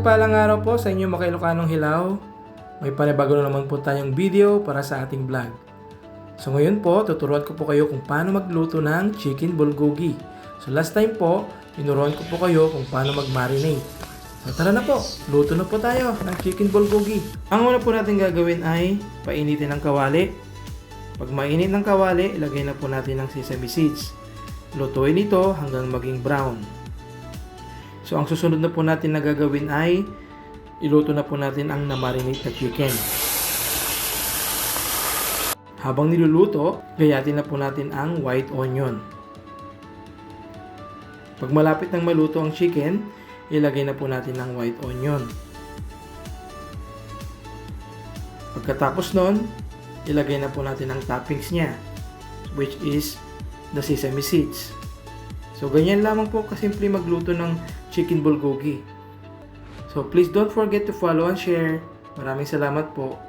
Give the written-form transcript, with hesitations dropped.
mapagpalang araw po sa inyo mga Ilocanong Hilaw. May panibago na naman po tayong video para sa ating vlog. So ngayon po, tuturuan ko po kayo kung paano magluto ng chicken bulgogi. So last time po, tinuruan ko po kayo kung paano mag-marinate. So tara na po, luto na po tayo ng chicken bulgogi. Ang una po natin gagawin ay painitin ng kawali. Pag mainit ng kawali, ilagay na po natin ng sesame seeds. Lutuin ito hanggang maging brown. So ang susunod na po natin na gagawin ay iluto na po natin ang na-marinate na chicken. Habang niluluto, gayatin na po natin ang white onion. Pag malapit nang maluto ang chicken, ilagay na po natin ang white onion. Pagkatapos nun, ilagay na po natin ang toppings niya, which is the sesame seeds. So ganyan lamang po kasimple magluto ng chicken bulgogi. So please don't forget to follow and share. Maraming salamat po.